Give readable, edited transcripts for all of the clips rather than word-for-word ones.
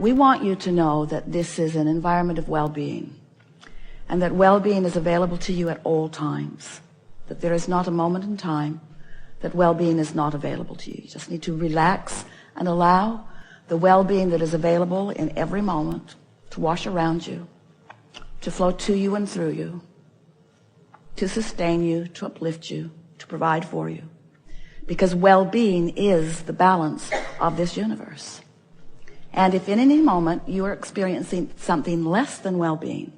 We want you to know that this is an environment of well-being, and that well-being is available to you at all times, that there is not a moment in time that well-being is not available to you. You just need to relax and allow the well-being that is available in every moment to wash around you, to flow to you and through you, to sustain you, to uplift you, to provide for you. Because well-being is the balance of this universe. And if in any moment you are experiencing something less than well-being,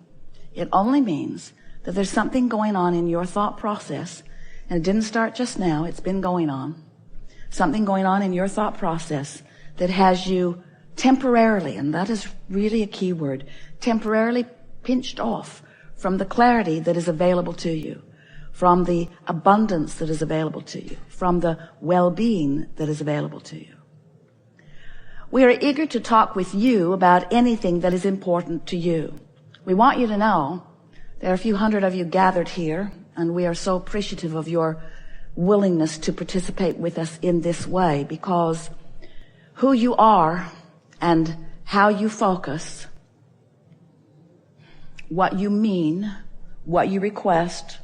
it only means that there's something going on in your thought process, and it didn't start just now, it's been going on. Something going on in your thought process that has you temporarily, and that is really a key word, temporarily pinched off from the clarity that is available to you, from the abundance that is available to you, from the well-being that is available to you. We are eager to talk with you about anything that is important to you. We want you to know there are a few hundred of you gathered here, and we are so appreciative of your willingness to participate with us in this way, because who you are and how you focus, what you mean, what you request,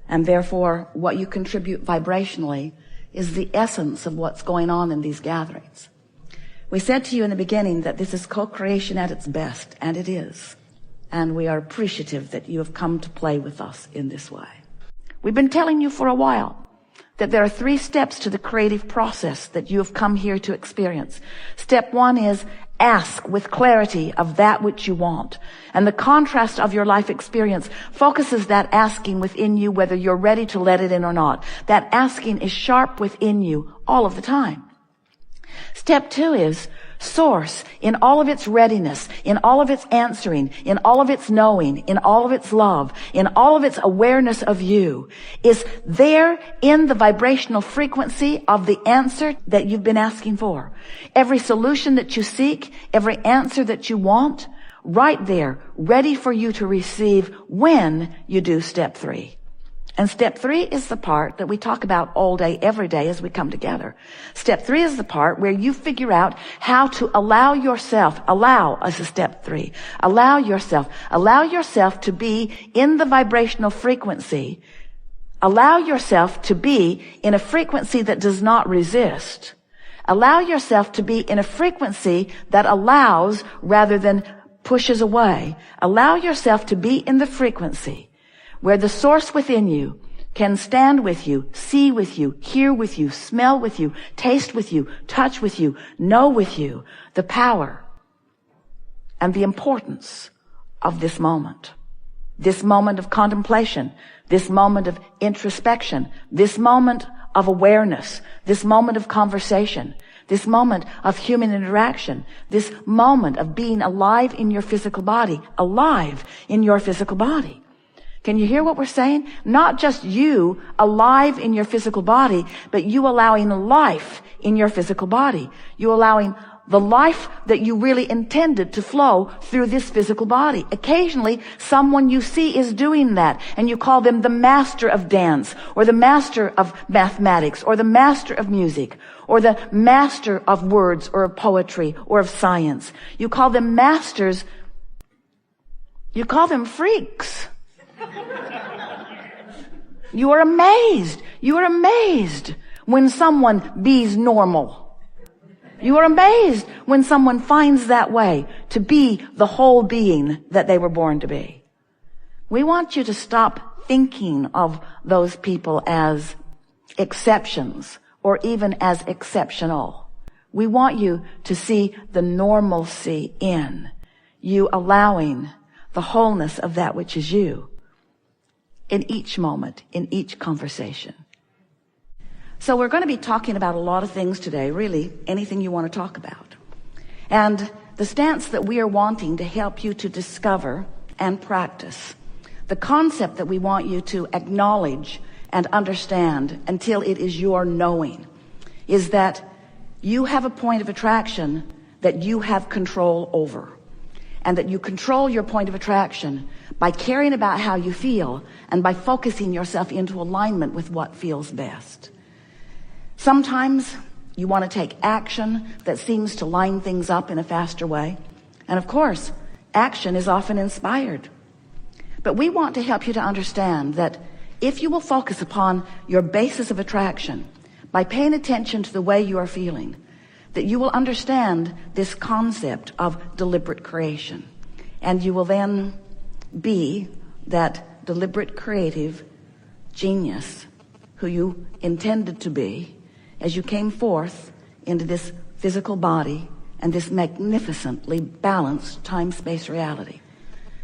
and therefore what you contribute vibrationally is the essence of what's going on in these gatherings. We said to you in the beginning that this is co-creation at its best, and it is. And we are appreciative that you have come to play with us in this way. We've been telling you for a while that there are 3 steps to the creative process that you have come here to experience. Step 1 is ask with clarity of that which you want. And the contrast of your life experience focuses that asking within you, whether you're ready to let it in or not. That asking is sharp within you all of the time. Step 2 is source in all of its readiness, in all of its answering, in all of its knowing, in all of its love, in all of its awareness of you, is there in the vibrational frequency of the answer that you've been asking for. Every solution that you seek, every answer that you want, right there, ready for you to receive when you do step 3. And step 3 is the part that we talk about all day, every day as we come together. Step 3 is the part where you figure out how to allow yourself to be in the vibrational frequency. Allow yourself to be in a frequency that does not resist. Allow yourself to be in a frequency that allows rather than pushes away. Allow yourself to be in the frequency where the source within you can stand with you, see with you, hear with you, smell with you, taste with you, touch with you, know with you the power and the importance of this moment of contemplation, this moment of introspection, this moment of awareness, this moment of conversation, this moment of human interaction, this moment of being alive in your physical body, alive in your physical body. Can you hear what we're saying? Not just you alive in your physical body, but you allowing life in your physical body. You allowing the life that you really intended to flow through this physical body. Occasionally, someone you see is doing that, and you call them the master of dance, or the master of mathematics, or the master of music, or the master of words, or of poetry, or of science. You call them masters. You call them freaks. You are amazed. You are amazed when someone be's normal. You are amazed when someone finds that way to be the whole being that they were born to be. We want you to stop thinking of those people as exceptions or even as exceptional. We want you to see the normalcy in you allowing the wholeness of that which is you in each moment, in each conversation. So we're going to be talking about a lot of things today, really anything you want to talk about. And the stance that we are wanting to help you to discover and practice, the concept that we want you to acknowledge and understand until it is your knowing, is that you have a point of attraction that you have control over. And that you control your point of attraction by caring about how you feel and by focusing yourself into alignment with what feels best. Sometimes You want to take action that seems to line things up in a faster way. And of course, action is often inspired. But we want to help you to understand that if you will focus upon your basis of attraction by paying attention to the way you are feeling, that you will understand this concept of deliberate creation. And you will then be that deliberate creative genius who you intended to be as you came forth into this physical body and this magnificently balanced time-space reality.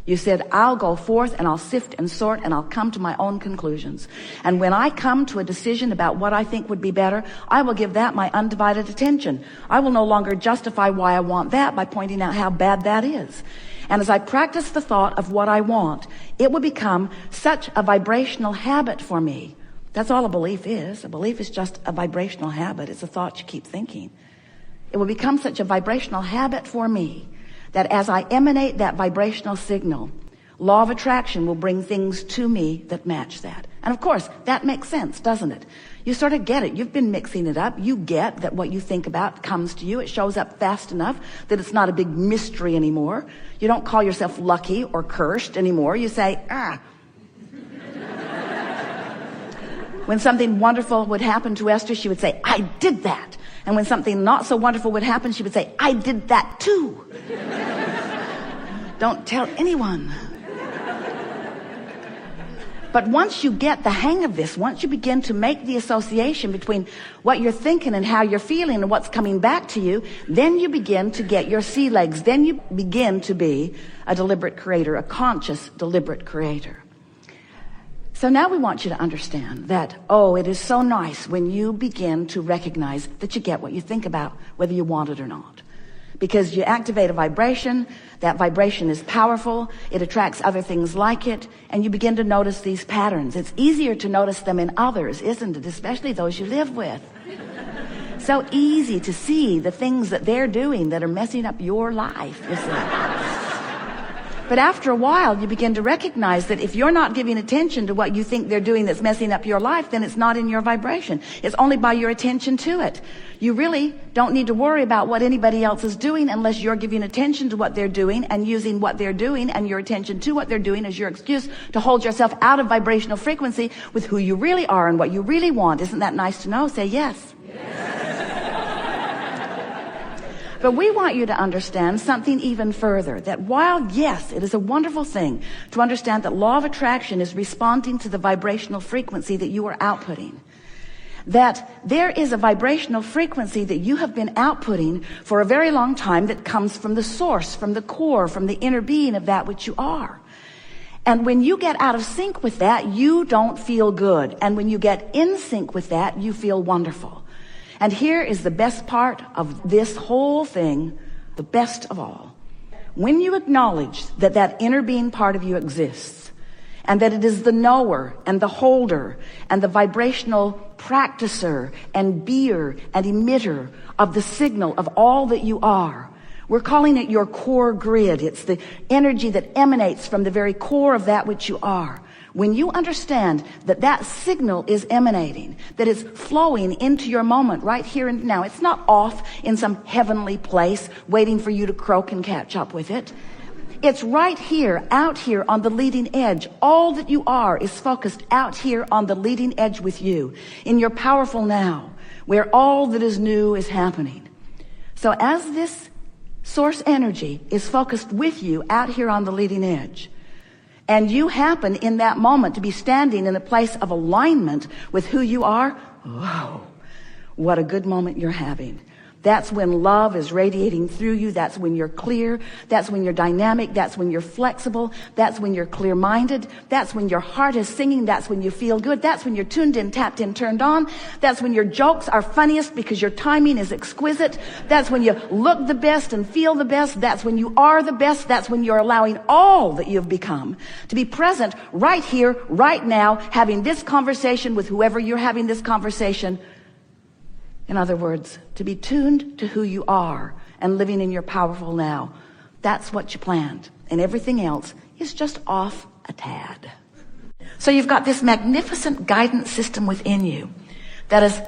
You said, I'll go forth and I'll sift and sort and I'll come to my own conclusions. And when I come to a decision about what I think would be better, I will give that my undivided attention. I will no longer justify why I want that by pointing out how bad that is. And as I practice the thought of what I want, it will become such a vibrational habit for me. That's all a belief is. A belief is just a vibrational habit. It's a thought you keep thinking. It will become such a vibrational habit for me that as I emanate that vibrational signal, law of attraction will bring things to me that match that. And of course, that makes sense, doesn't it? You sort of get it. You've been mixing it up. You get that what you think about comes to you. It shows up fast enough that it's not a big mystery anymore. You don't call yourself lucky or cursed anymore. You say, When something wonderful would happen to Esther, she would say, I did that. And when something not so wonderful would happen, she would say, I did that too. Don't tell anyone. But once you get the hang of this, once you begin to make the association between what you're thinking and how you're feeling and what's coming back to you, then you begin to get your sea legs. Then you begin to be a deliberate creator, a conscious, deliberate creator. So now we want you to understand that, it is so nice when you begin to recognize that you get what you think about, whether you want it or not. Because you activate a vibration, that vibration is powerful, it attracts other things like it, and you begin to notice these patterns. It's easier to notice them in others, isn't it? Especially those you live with. So easy to see the things that they're doing that are messing up your life, you see. But after a while, you begin to recognize that if you're not giving attention to what you think they're doing that's messing up your life, then it's not in your vibration. It's only by your attention to it. You really don't need to worry about what anybody else is doing unless you're giving attention to what they're doing and using what they're doing and your attention to what they're doing as your excuse to hold yourself out of vibrational frequency with who you really are and what you really want. Isn't that nice to know? Say yes. But we want you to understand something even further, that while, yes, it is a wonderful thing to understand that law of attraction is responding to the vibrational frequency that you are outputting, that there is a vibrational frequency that you have been outputting for a very long time that comes from the source, from the core, from the inner being of that which you are. And when you get out of sync with that, you don't feel good. And when you get in sync with that, you feel wonderful. And here is the best part of this whole thing, the best of all. When you acknowledge that that inner being part of you exists, and that it is the knower and the holder and the vibrational practicer and beer and emitter of the signal of all that you are, we're calling it your core grid. It's the energy that emanates from the very core of that which you are. When you understand that that signal is emanating, that it's flowing into your moment right here and now, it's not off in some heavenly place waiting for you to croak and catch up with it. It's right here, out here on the leading edge. All that you are is focused out here on the leading edge with you, in your powerful now, where all that is new is happening. So as this source energy is focused with you out here on the leading edge, and you happen in that moment to be standing in a place of alignment with who you are, whoa, what a good moment you're having. That's when love is radiating through you. That's when you're clear. That's when you're dynamic. That's when you're flexible. That's when you're clear-minded. That's when your heart is singing. That's when you feel good. That's when you're tuned in, tapped in, turned on. That's when your jokes are funniest because your timing is exquisite. That's when you look the best and feel the best. That's when you are the best. That's when you're allowing all that you've become to be present right here, right now, having this conversation with whoever you're having this conversation. In other words, to be tuned to who you are and living in your powerful now. That's what you planned. And everything else is just off a tad. So you've got this magnificent guidance system within you that is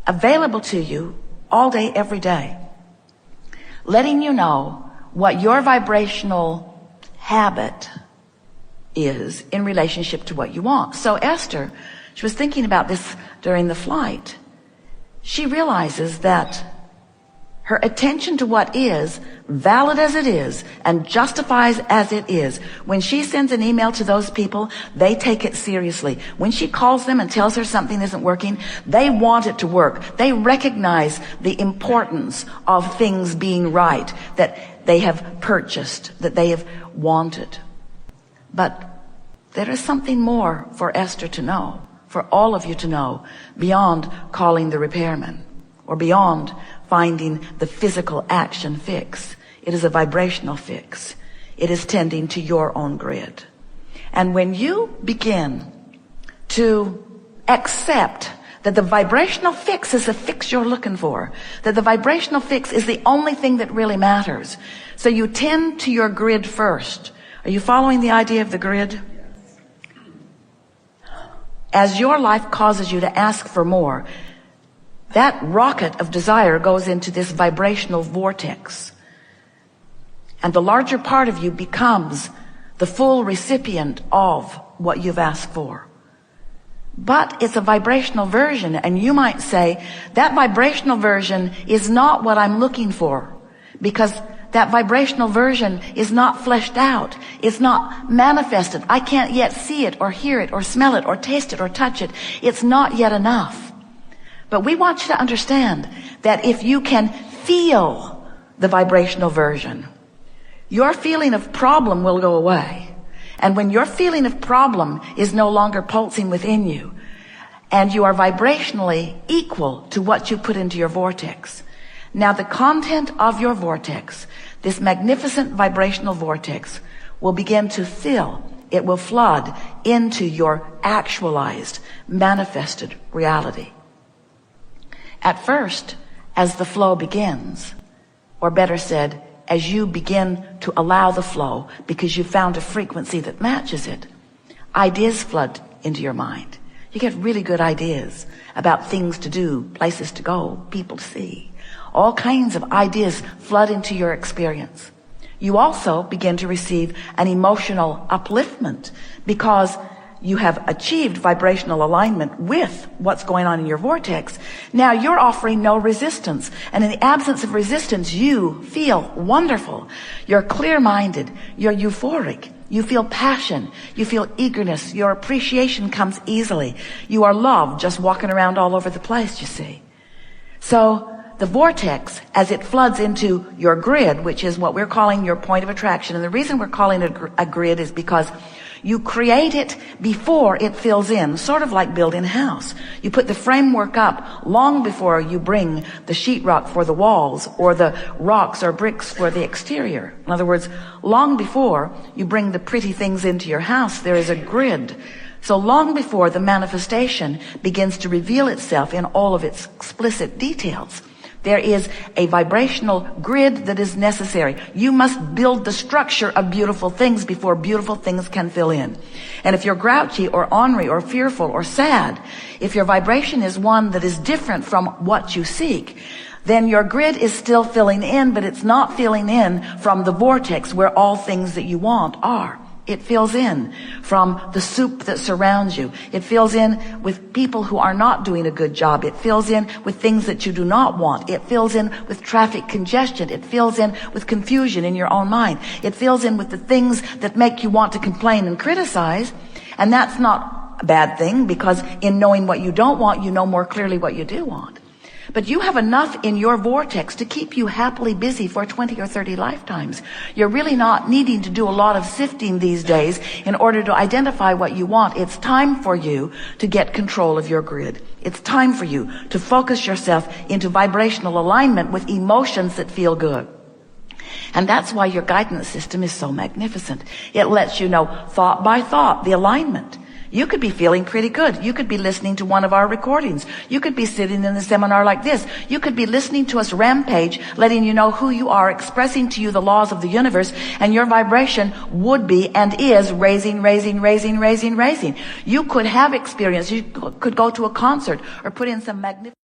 available to you all day, every day, letting you know what your vibrational habit is in relationship to what you want. So Esther, she was thinking about this during the flight. She realizes that her attention to what is, valid as it is, and justifies as it is, when she sends an email to those people, they take it seriously. When she calls them and tells her something isn't working, they want it to work. They recognize the importance of things being right, that they have purchased, that they have wanted. But there is something more for Esther to know, for all of you to know, beyond calling the repairman, or beyond finding the physical action fix. It is a vibrational fix. It is tending to your own grid. And when you begin to accept that the vibrational fix is the fix you're looking for, that the vibrational fix is the only thing that really matters, so you tend to your grid first. Are you following the idea of the grid? As your life causes you to ask for more, that rocket of desire goes into this vibrational vortex. And the larger part of you becomes the full recipient of what you've asked for. But it's a vibrational version, and you might say, that vibrational version is not what I'm looking for, because that vibrational version is not fleshed out. It's not manifested. I can't yet see it or hear it or smell it or taste it or touch it. It's not yet enough. But we want you to understand that if you can feel the vibrational version, your feeling of problem will go away. And when your feeling of problem is no longer pulsing within you, and you are vibrationally equal to what you put into your vortex, now the content of your vortex, this magnificent vibrational vortex, will begin to fill. It will flood into your actualized, manifested reality. At first, as the flow begins, or better said, as you begin to allow the flow because you found a frequency that matches it, ideas flood into your mind. You get really good ideas about things to do, places to go, people to see. All kinds of ideas flood into your experience. You also begin to receive an emotional upliftment because you have achieved vibrational alignment with what's going on in your vortex. Now you're offering no resistance. And in the absence of resistance, you feel wonderful. You're clear-minded. You're euphoric. You feel passion. You feel eagerness. Your appreciation comes easily. You are loved, just walking around all over the place, you see. So the vortex, as it floods into your grid, which is what we're calling your point of attraction, and the reason we're calling it a grid is because you create it before it fills in, sort of like building a house. You put the framework up long before you bring the sheetrock for the walls or the rocks or bricks for the exterior. In other words, long before you bring the pretty things into your house, there is a grid. So long before the manifestation begins to reveal itself in all of its explicit details, there is a vibrational grid that is necessary. You must build the structure of beautiful things before beautiful things can fill in. And if you're grouchy or ornery or fearful or sad, if your vibration is one that is different from what you seek, then your grid is still filling in, but it's not filling in from the vortex where all things that you want are. It fills in from the soup that surrounds you. It fills in with people who are not doing a good job. It fills in with things that you do not want. It fills in with traffic congestion. It fills in with confusion in your own mind. It fills in with the things that make you want to complain and criticize. And that's not a bad thing, because in knowing what you don't want, you know more clearly what you do want. But you have enough in your vortex to keep you happily busy for 20 or 30 lifetimes. You're really not needing to do a lot of sifting these days in order to identify what you want. It's time for you to get control of your grid. It's time for you to focus yourself into vibrational alignment with emotions that feel good. And that's why your guidance system is so magnificent. It lets you know thought by thought the alignment. You could be feeling pretty good. You could be listening to one of our recordings. You could be sitting in a seminar like this. You could be listening to us rampage, letting you know who you are, expressing to you the laws of the universe, and your vibration would be and is raising, raising, raising, raising, raising. You could have experience. You could go to a concert or put in some magnificent